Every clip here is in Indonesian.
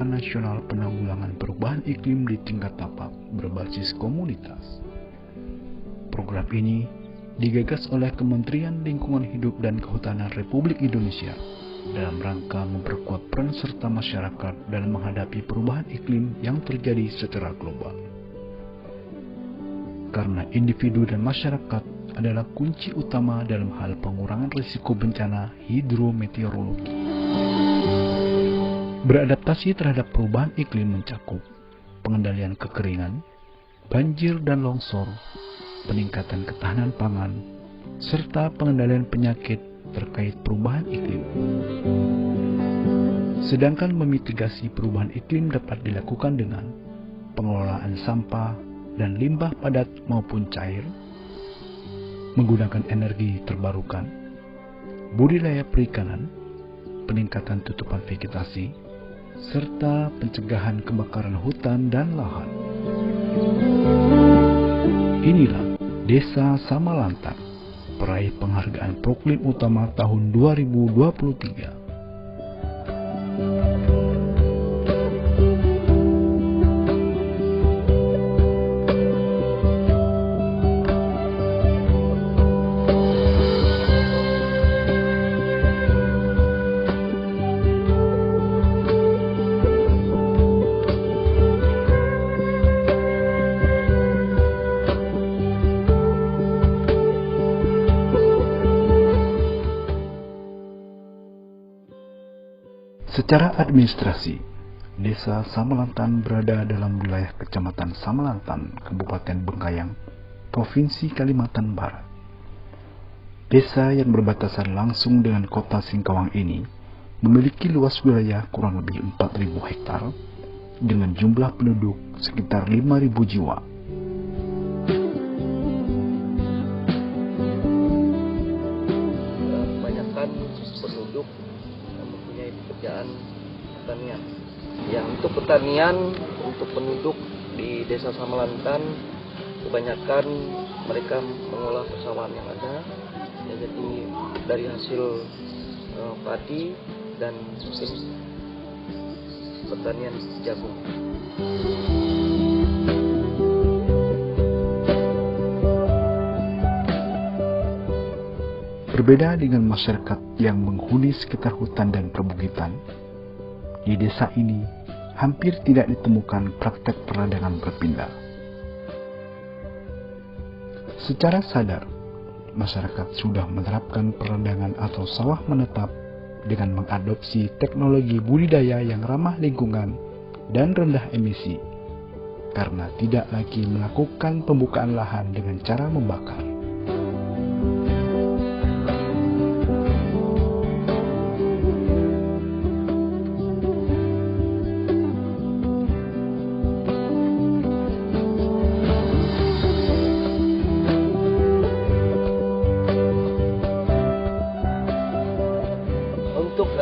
Gerakan Nasional Penanggulangan Perubahan Iklim di tingkat tapak berbasis komunitas. Program ini digagas oleh Kementerian Lingkungan Hidup dan Kehutanan Republik Indonesia dalam rangka memperkuat peran serta masyarakat dalam menghadapi perubahan iklim yang terjadi secara global. Karena individu dan masyarakat adalah kunci utama dalam hal pengurangan risiko bencana hidrometeorologi. Beradaptasi terhadap perubahan iklim mencakup pengendalian kekeringan, banjir dan longsor, peningkatan ketahanan pangan, serta pengendalian penyakit terkait perubahan iklim. Sedangkan memitigasi perubahan iklim dapat dilakukan dengan pengelolaan sampah dan limbah padat maupun cair, menggunakan energi terbarukan, budidaya perikanan, peningkatan tutupan vegetasi, serta pencegahan kebakaran hutan dan lahan. Inilah Desa Samalantan, peraih penghargaan Proklim Utama tahun 2023. Secara administrasi, Desa Samalantan berada dalam wilayah Kecamatan Samalantan, Kabupaten Bengkayang, Provinsi Kalimantan Barat. Desa yang berbatasan langsung dengan kota Singkawang ini memiliki luas wilayah kurang lebih 4.000 hektar dengan jumlah penduduk sekitar 5.000 jiwa. Kebanyakan penduduk mempunyai pekerjaan pertanian. Yang untuk pertanian, untuk penduduk di Desa Samalantan, kebanyakan mereka mengolah persawahan yang ada, ya, jadi dari hasil padi dan mungkin pertanian jagung. Berbeda dengan masyarakat yang menghuni sekitar hutan dan perbukitan, di desa ini hampir tidak ditemukan praktek peradangan berpindah. Secara sadar, masyarakat sudah menerapkan peradangan atau sawah menetap dengan mengadopsi teknologi budidaya yang ramah lingkungan dan rendah emisi, karena tidak lagi melakukan pembukaan lahan dengan cara membakar. Untuk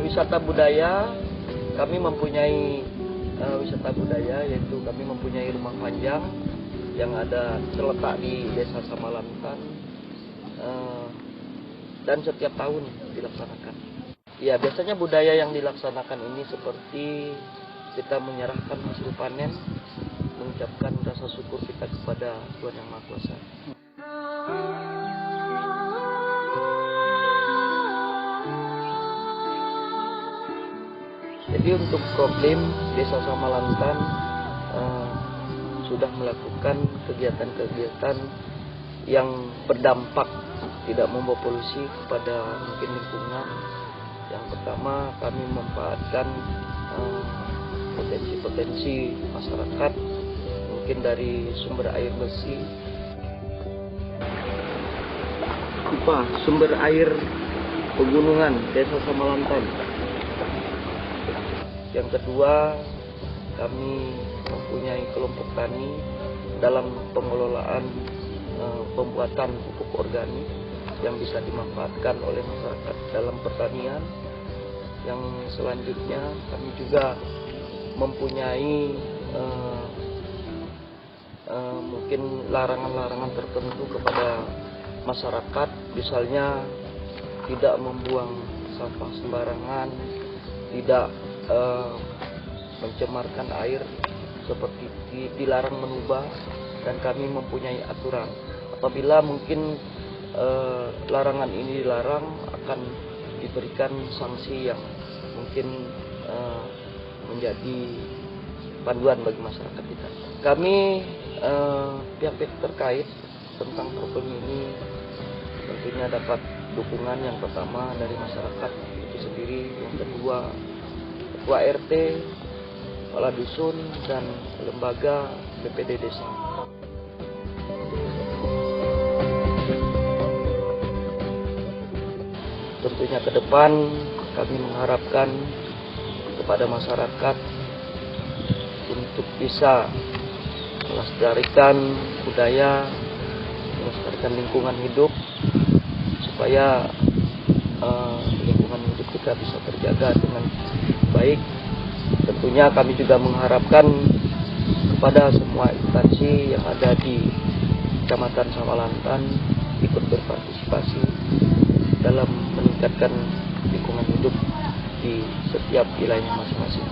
wisata budaya, kami mempunyai wisata budaya, yaitu kami mempunyai rumah panjang yang ada terletak di Desa Samalantan, dan setiap tahun dilaksanakan. Ya, biasanya budaya yang dilaksanakan ini seperti kita menyerahkan hasil panen, mengucapkan rasa syukur kita kepada Tuhan Yang Maha Kuasa. Jadi untuk Proklim Desa Samalantan sudah melakukan kegiatan-kegiatan yang berdampak, tidak membawa polusi kepada mungkin lingkungan. Yang pertama, kami memanfaatkan potensi-potensi masyarakat, mungkin dari sumber air bersih, sumber air pegunungan Desa Samalantan. Yang kedua, kami mempunyai kelompok tani dalam pengelolaan pembuatan pupuk organik yang bisa dimanfaatkan oleh masyarakat dalam pertanian. Yang selanjutnya, kami juga mempunyai mungkin larangan-larangan tertentu kepada masyarakat, misalnya tidak membuang sampah sembarangan, tidak mencemarkan air seperti dilarang menubah, dan kami mempunyai aturan. Apabila mungkin larangan ini dilarang, akan diberikan sanksi yang mungkin menjadi panduan bagi masyarakat kita. Kami pihak-pihak terkait tentang problem ini tentunya dapat dukungan yang pertama dari masyarakat itu sendiri, yang kedua ketua RT, kepala dusun, dan lembaga BPD desa. Tentunya ke depan kami mengharapkan kepada masyarakat untuk bisa melestarikan budaya, melestarikan lingkungan hidup, supaya lingkungan hidup kita bisa terjaga dengan baik. Tentunya kami juga mengharapkan kepada semua instansi yang ada di Kecamatan Samalantan ikut berpartisipasi dalam meningkatkan lingkungan hidup di setiap wilayah masing-masing.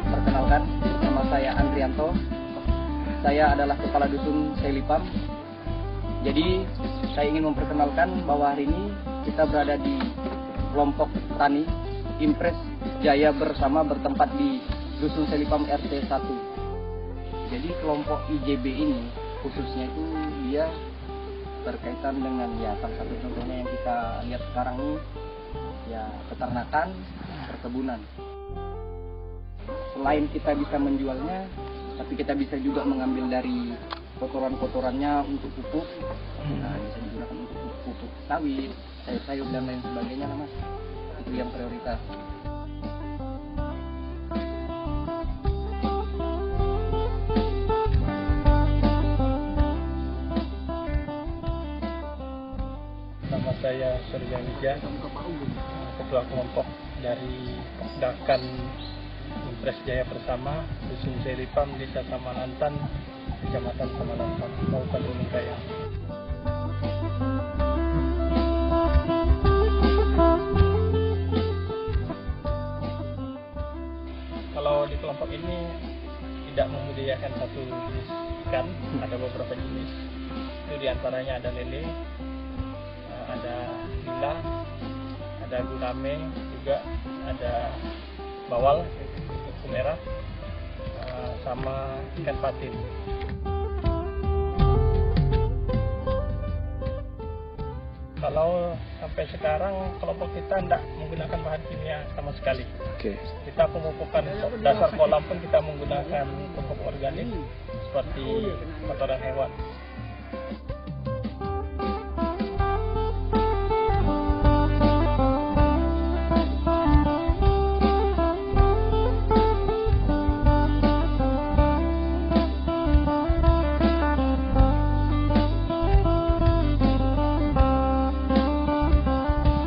Perkenalkan, nama saya Andrianto. Saya adalah kepala dusun Selipam. Jadi saya ingin memperkenalkan bahwa hari ini kita berada di kelompok tani Impres Jaya Bersama bertempat di Dusun Selipam RT 1. Jadi kelompok IJB ini khususnya itu dia berkaitan dengan salah satu contohnya yang kita lihat sekarang ini peternakan, perkebunan. Selain kita bisa menjualnya, tapi kita bisa juga mengambil dari kotoran-kotorannya untuk pupuk. Bisa digunakan untuk pupuk sawit, sayur dan lain sebagainya lah, Mas. Itu yang prioritas. Nama saya Surya Wija, ketua kelompok dari Pokdakan Impres Jaya Bersama, Dusun Selipam, Desa Samalantan, Kecamatan Samalantan, Kabupaten Bengkayang. Kalau di kelompok ini tidak membudidayakan satu jenis ikan, ada beberapa jenis. Itu diantaranya ada lele, ada nila, ada gurame, juga ada bawal, kuku merah, sama ikan patin. Kalau sampai sekarang kelompok kita tidak menggunakan bahan kimia sama sekali. Kita pemupukan dasar kolam pun kita menggunakan pupuk organik seperti kotoran hewan.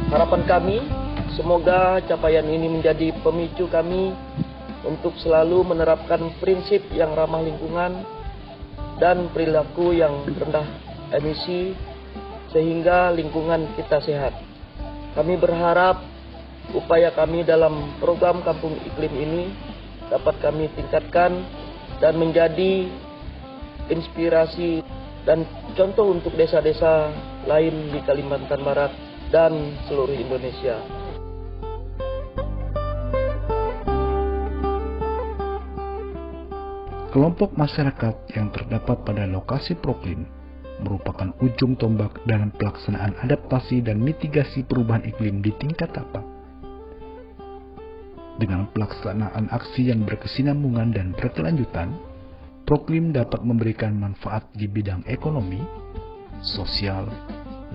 Harapan kami, semoga capaian ini menjadi pemicu kami untuk selalu menerapkan prinsip yang ramah lingkungan dan perilaku yang rendah emisi, sehingga lingkungan kita sehat. Kami berharap upaya kami dalam program Kampung Iklim ini dapat kami tingkatkan dan menjadi inspirasi dan contoh untuk desa-desa lain di Kalimantan Barat dan seluruh Indonesia. Kelompok masyarakat yang terdapat pada lokasi Proklim merupakan ujung tombak dalam pelaksanaan adaptasi dan mitigasi perubahan iklim di tingkat tapak. Dengan pelaksanaan aksi yang berkesinambungan dan berkelanjutan, Proklim dapat memberikan manfaat di bidang ekonomi, sosial,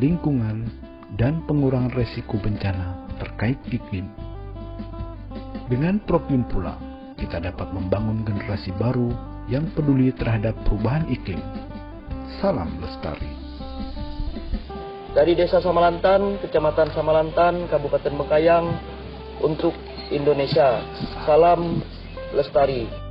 lingkungan, dan pengurangan resiko bencana terkait iklim. Dengan Proklim pula, kita dapat membangun generasi baru yang peduli terhadap perubahan iklim. Salam lestari. Dari Desa Samalantan, Kecamatan Samalantan, Kabupaten Bengkayang, untuk Indonesia. Salam lestari.